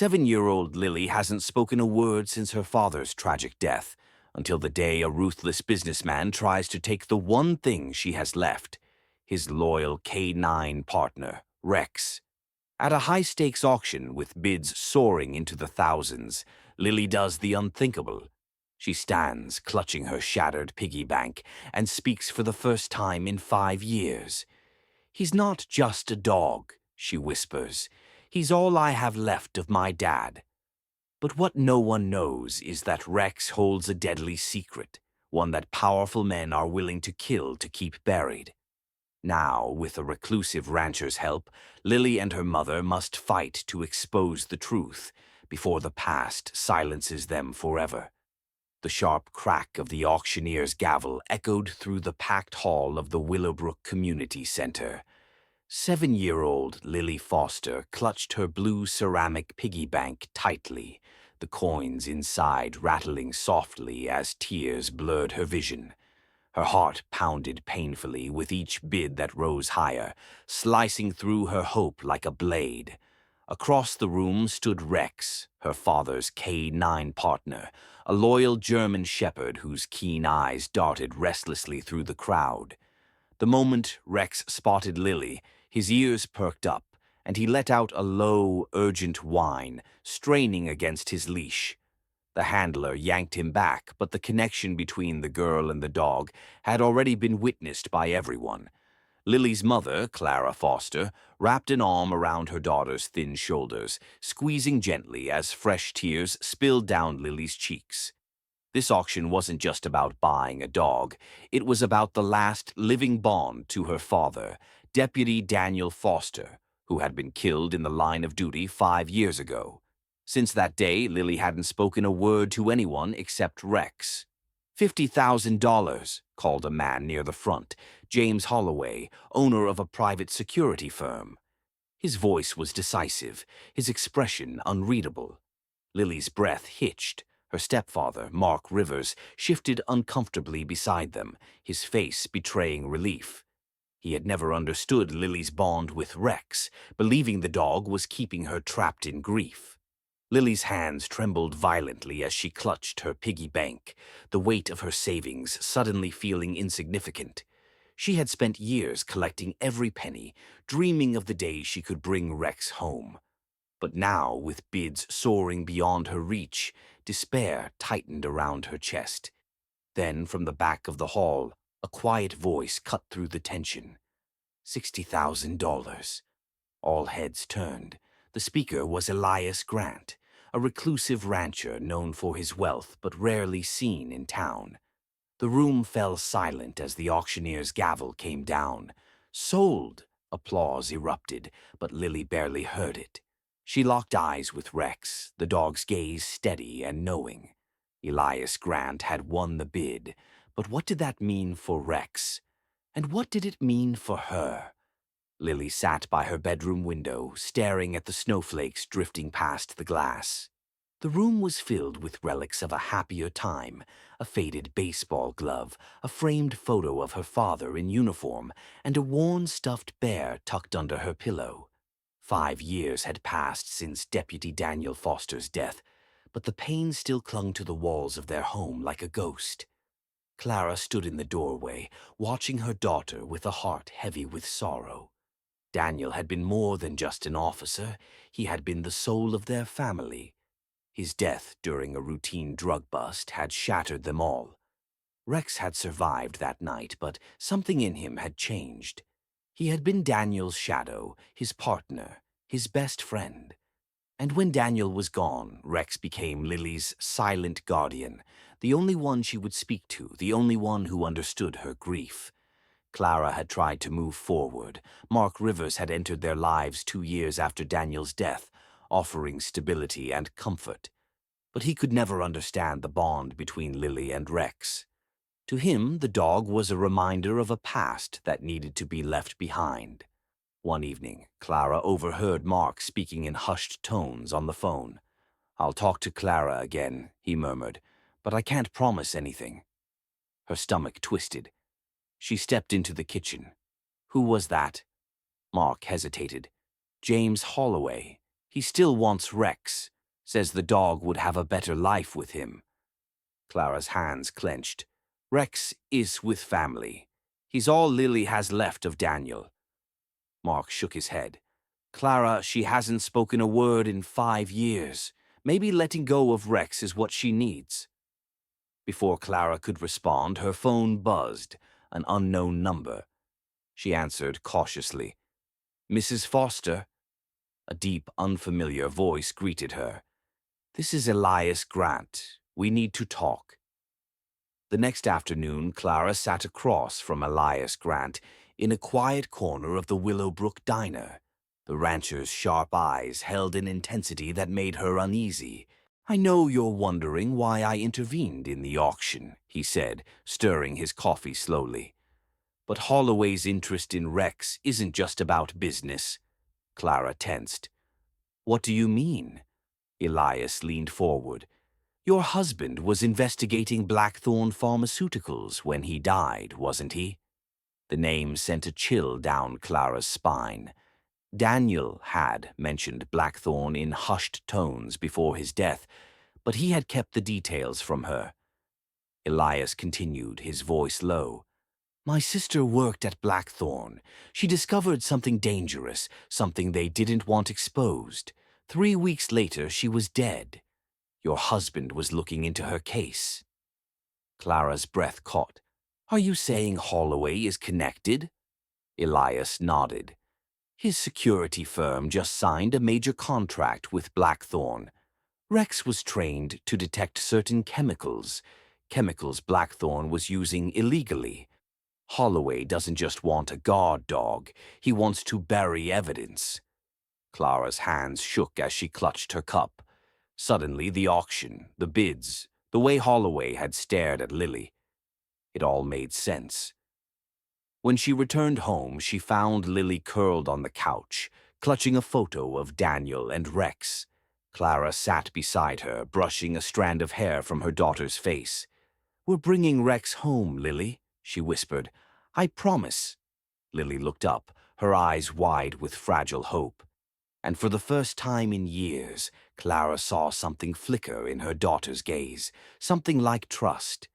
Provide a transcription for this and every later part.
7-year-old Lily hasn't spoken a word since her father's tragic death, until the day a ruthless businessman tries to take the one thing she has left, his loyal K-9 partner, Rex. At a high-stakes auction with bids soaring into the thousands, Lily does the unthinkable. She stands, clutching her shattered piggy bank, and speaks for the first time in 5 years. "He's not just a dog," she whispers. "He's all I have left of my dad." But what no one knows is that Rex holds a deadly secret, one that powerful men are willing to kill to keep buried. Now, with a reclusive rancher's help, Lily and her mother must fight to expose the truth before the past silences them forever. The sharp crack of the auctioneer's gavel echoed through the packed hall of the Willowbrook Community Center. 7-year-old Lily Foster clutched her blue ceramic piggy bank tightly, the coins inside rattling softly as tears blurred her vision. Her heart pounded painfully with each bid that rose higher, slicing through her hope like a blade. Across the room stood Rex, her father's K-9 partner, a loyal German shepherd whose keen eyes darted restlessly through the crowd. The moment Rex spotted Lily, his ears perked up, and he let out a low, urgent whine, straining against his leash. The handler yanked him back, but the connection between the girl and the dog had already been witnessed by everyone. Lily's mother, Clara Foster, wrapped an arm around her daughter's thin shoulders, squeezing gently as fresh tears spilled down Lily's cheeks. This auction wasn't just about buying a dog. It was about the last living bond to her father, Deputy Daniel Foster, who had been killed in the line of duty 5 years ago. Since that day, Lily hadn't spoken a word to anyone except Rex. $50,000, called a man near the front, James Holloway, owner of a private security firm. His voice was decisive, his expression unreadable. Lily's breath hitched. Her stepfather, Mark Rivers, shifted uncomfortably beside them, his face betraying relief. He had never understood Lily's bond with Rex, believing the dog was keeping her trapped in grief. Lily's hands trembled violently as she clutched her piggy bank, the weight of her savings suddenly feeling insignificant. She had spent years collecting every penny, dreaming of the day she could bring Rex home. But now, with bids soaring beyond her reach, despair tightened around her chest. Then, from the back of the hall, a quiet voice cut through the tension. $60,000. All heads turned. The speaker was Elias Grant, a reclusive rancher known for his wealth but rarely seen in town. The room fell silent as the auctioneer's gavel came down. "Sold!" Applause erupted, but Lily barely heard it. She locked eyes with Rex, the dog's gaze steady and knowing. Elias Grant had won the bid, but what did that mean for Rex? And what did it mean for her? Lily sat by her bedroom window, staring at the snowflakes drifting past the glass. The room was filled with relics of a happier time, a faded baseball glove, a framed photo of her father in uniform, and a worn stuffed bear tucked under her pillow. 5 years had passed since Deputy Daniel Foster's death, but the pain still clung to the walls of their home like a ghost. Clara stood in the doorway, watching her daughter with a heart heavy with sorrow. Daniel had been more than just an officer. He had been the soul of their family. His death during a routine drug bust had shattered them all. Rex had survived that night, but something in him had changed. He had been Daniel's shadow, his partner, his best friend. And when Daniel was gone, Rex became Lily's silent guardian, the only one she would speak to, the only one who understood her grief. Clara had tried to move forward. Mark Rivers had entered their lives 2 years after Daniel's death, offering stability and comfort. But he could never understand the bond between Lily and Rex. To him, the dog was a reminder of a past that needed to be left behind. One evening, Clara overheard Mark speaking in hushed tones on the phone. "I'll talk to Clara again," he murmured, "but I can't promise anything." Her stomach twisted. She stepped into the kitchen. "Who was that?" Mark hesitated. "James Holloway. He still wants Rex, says the dog would have a better life with him. Clara's hands clenched. Rex is with family. He's all Lily has left of Daniel. Mark shook his head. Clara, she hasn't spoken a word in 5 years. Maybe letting go of Rex is what she needs. Before Clara could respond, her phone buzzed, an unknown number. She answered cautiously. Mrs. Foster? A deep, unfamiliar voice greeted her. This is Elias Grant. We need to talk. The next afternoon, Clara sat across from Elias Grant in a quiet corner of the Willowbrook diner. The rancher's sharp eyes held an intensity that made her uneasy. I know you're wondering why I intervened in the auction, he said, stirring his coffee slowly. But Holloway's interest in Rex isn't just about business. Clara tensed. What do you mean? Elias leaned forward. Your husband was investigating Blackthorn Pharmaceuticals when he died, wasn't he? The name sent a chill down Clara's spine. Daniel had mentioned Blackthorn in hushed tones before his death, but he had kept the details from her. Elias continued, his voice low. My sister worked at Blackthorn. She discovered something dangerous, something they didn't want exposed. 3 weeks later, she was dead. Your husband was looking into her case. Clara's breath caught. Are you saying Holloway is connected? Elias nodded. His security firm just signed a major contract with Blackthorn. Rex was trained to detect certain chemicals Blackthorn was using illegally. Holloway doesn't just want a guard dog, he wants to bury evidence. Clara's hands shook as she clutched her cup. Suddenly, the auction, the bids, the way Holloway had stared at Lily. It all made sense. When she returned home, she found Lily curled on the couch, clutching a photo of Daniel and Rex. Clara sat beside her, brushing a strand of hair from her daughter's face. We're bringing Rex home, Lily, she whispered. I promise. Lily looked up, her eyes wide with fragile hope. And for the first time in years, Clara saw something flicker in her daughter's gaze, something like trust.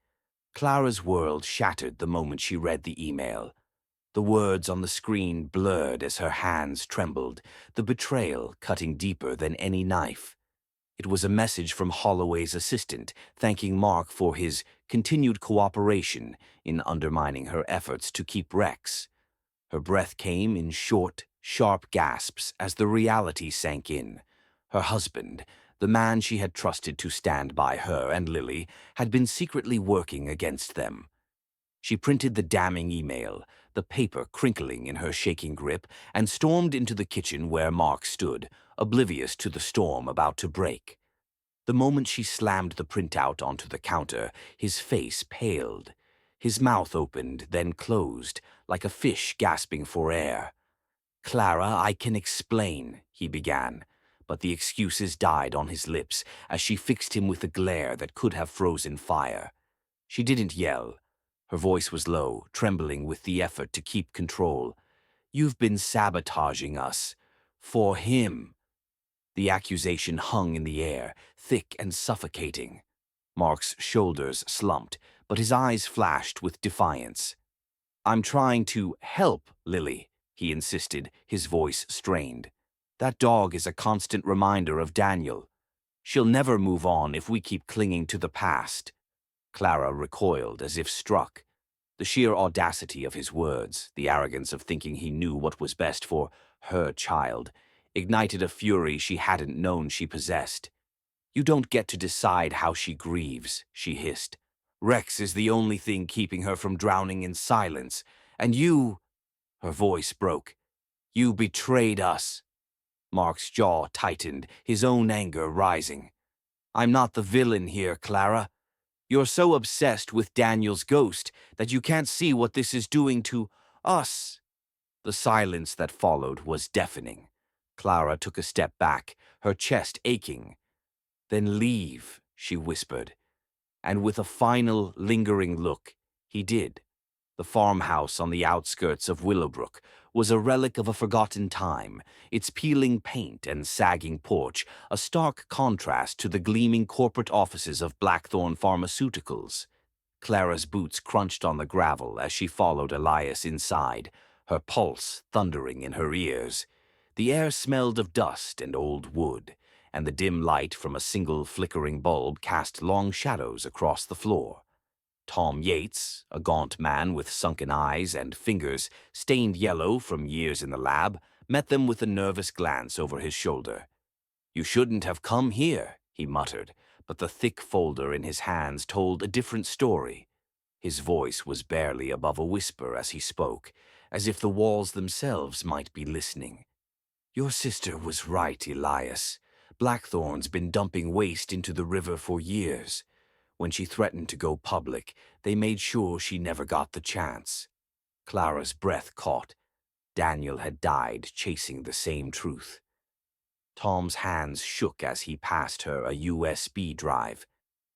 Clara's world shattered the moment she read the email. The words on the screen blurred as her hands trembled, the betrayal cutting deeper than any knife. It was a message from Holloway's assistant, thanking Mark for his continued cooperation in undermining her efforts to keep Rex. Her breath came in short, sharp gasps as the reality sank in. Her husband, the man she had trusted to stand by her and Lily, had been secretly working against them. She printed the damning email, the paper crinkling in her shaking grip, and stormed into the kitchen where Mark stood, oblivious to the storm about to break. The moment she slammed the printout onto the counter, his face paled. His mouth opened, then closed, like a fish gasping for air. Clara, I can explain, he began, but the excuses died on his lips as she fixed him with a glare that could have frozen fire. She didn't yell. Her voice was low, trembling with the effort to keep control. You've been sabotaging us. For him. The accusation hung in the air, thick and suffocating. Mark's shoulders slumped, but his eyes flashed with defiance. I'm trying to help Lily, he insisted, his voice strained. That dog is a constant reminder of Daniel. She'll never move on if we keep clinging to the past. Clara recoiled as if struck. The sheer audacity of his words, the arrogance of thinking he knew what was best for her child, ignited a fury she hadn't known she possessed. You don't get to decide how she grieves, she hissed. Rex is the only thing keeping her from drowning in silence, and you— Her voice broke. You betrayed us. Mark's jaw tightened, his own anger rising. I'm not the villain here, Clara. You're so obsessed with Daniel's ghost that you can't see what this is doing to us. The silence that followed was deafening. Clara took a step back, her chest aching. Then leave, she whispered. And with a final, lingering look, he did. The farmhouse on the outskirts of Willowbrook, was a relic of a forgotten time, its peeling paint and sagging porch a stark contrast to the gleaming corporate offices of Blackthorn Pharmaceuticals. Clara's boots crunched on the gravel as she followed Elias inside, her pulse thundering in her ears. The air smelled of dust and old wood, and the dim light from a single flickering bulb cast long shadows across the floor. Tom Yates, a gaunt man with sunken eyes and fingers stained yellow from years in the lab, met them with a nervous glance over his shoulder. "You shouldn't have come here," he muttered, but the thick folder in his hands told a different story. His voice was barely above a whisper as he spoke, as if the walls themselves might be listening. "Your sister was right, Elias. Blackthorn's been dumping waste into the river for years. When she threatened to go public, they made sure she never got the chance." Clara's breath caught. Daniel had died chasing the same truth. Tom's hands shook as he passed her a USB drive.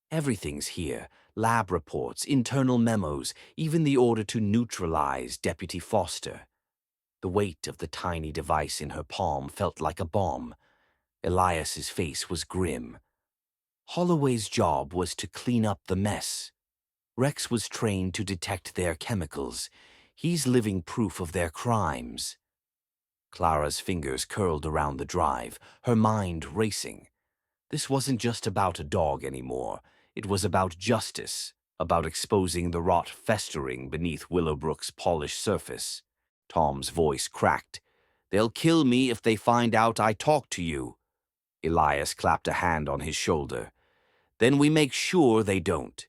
"Everything's here. Lab reports, internal memos, even the order to neutralize Deputy Foster." The weight of the tiny device in her palm felt like a bomb. Elias's face was grim. Holloway's job was to clean up the mess. Rex was trained to detect their chemicals. He's living proof of their crimes. Clara's fingers curled around the drive, her mind racing. This wasn't just about a dog anymore. It was about justice, about exposing the rot festering beneath Willowbrook's polished surface. Tom's voice cracked. "They'll kill me if they find out I talked to you." Elias clapped a hand on his shoulder. "Then we make sure they don't."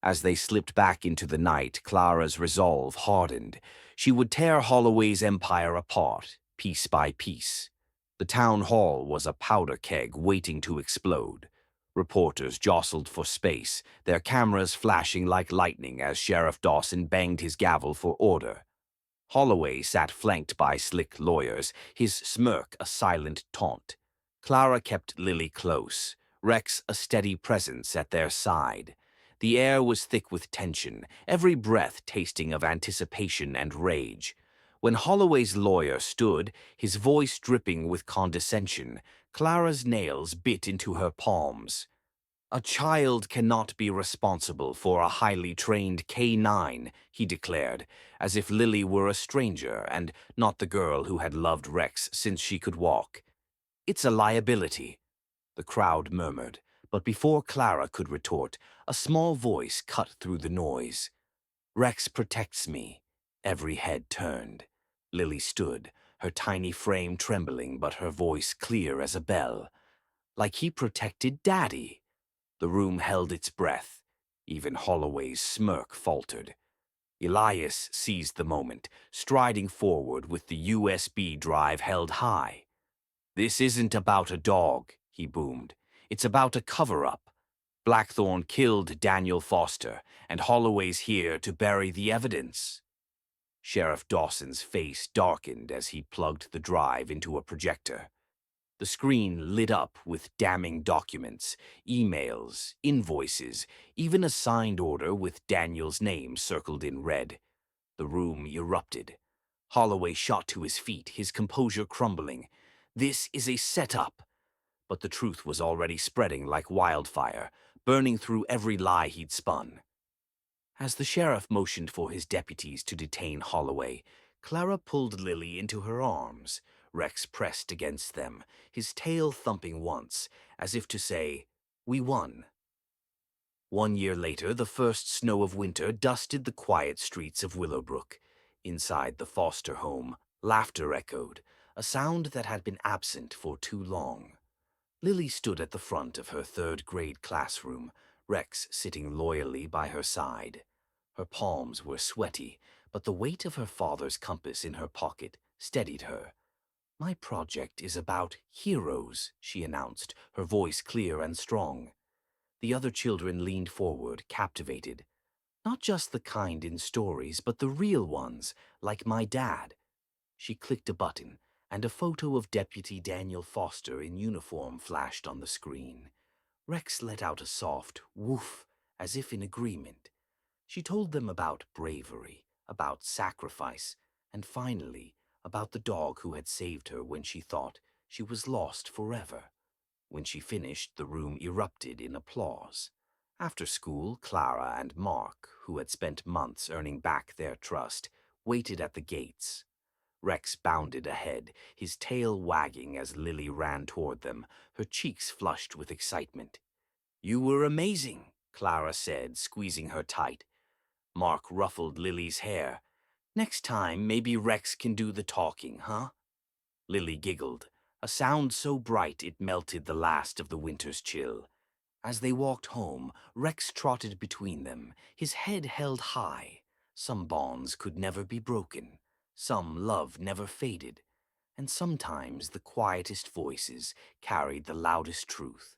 As they slipped back into the night, Clara's resolve hardened. She would tear Holloway's empire apart, piece by piece. The town hall was a powder keg waiting to explode. Reporters jostled for space, their cameras flashing like lightning as Sheriff Dawson banged his gavel for order. Holloway sat flanked by slick lawyers, his smirk a silent taunt. Clara kept Lily close, Rex a steady presence at their side. The air was thick with tension, every breath tasting of anticipation and rage. When Holloway's lawyer stood, his voice dripping with condescension, Clara's nails bit into her palms. "A child cannot be responsible for a highly trained K-9, he declared, as if Lily were a stranger and not the girl who had loved Rex since she could walk. "It's a liability," the crowd murmured, but before Clara could retort, a small voice cut through the noise. "Rex protects me." Every head turned. Lily stood, her tiny frame trembling but her voice clear as a bell. "Like he protected Daddy." The room held its breath. Even Holloway's smirk faltered. Elias seized the moment, striding forward with the USB drive held high. "This isn't about a dog," he boomed. "It's about a cover-up. Blackthorn killed Daniel Foster, and Holloway's here to bury the evidence." Sheriff Dawson's face darkened as he plugged the drive into a projector. The screen lit up with damning documents, emails, invoices, even a signed order with Daniel's name circled in red. The room erupted. Holloway shot to his feet, his composure crumbling. "This is a setup." But the truth was already spreading like wildfire, burning through every lie he'd spun. As the sheriff motioned for his deputies to detain Holloway, Clara pulled Lily into her arms. Rex pressed against them, his tail thumping once, as if to say, "We won." 1 year later, the first snow of winter dusted the quiet streets of Willowbrook. Inside the Foster home, laughter echoed, a sound that had been absent for too long. Lily stood at the front of her third-grade classroom, Rex sitting loyally by her side. Her palms were sweaty, but the weight of her father's compass in her pocket steadied her. "My project is about heroes," she announced, her voice clear and strong. The other children leaned forward, captivated. "Not just the kind in stories, but the real ones, like my dad." She clicked a button, and a photo of Deputy Daniel Foster in uniform flashed on the screen. Rex let out a soft woof, as if in agreement. She told them about bravery, about sacrifice, and finally, about the dog who had saved her when she thought she was lost forever. When she finished, the room erupted in applause. After school, Clara and Mark, who had spent months earning back their trust, waited at the gates. Rex bounded ahead, his tail wagging as Lily ran toward them, her cheeks flushed with excitement. "You were amazing," Clara said, squeezing her tight. Mark ruffled Lily's hair. "Next time, maybe Rex can do the talking, huh?" Lily giggled, a sound so bright it melted the last of the winter's chill. As they walked home, Rex trotted between them, his head held high. Some bonds could never be broken, some love never faded, and sometimes the quietest voices carried the loudest truth.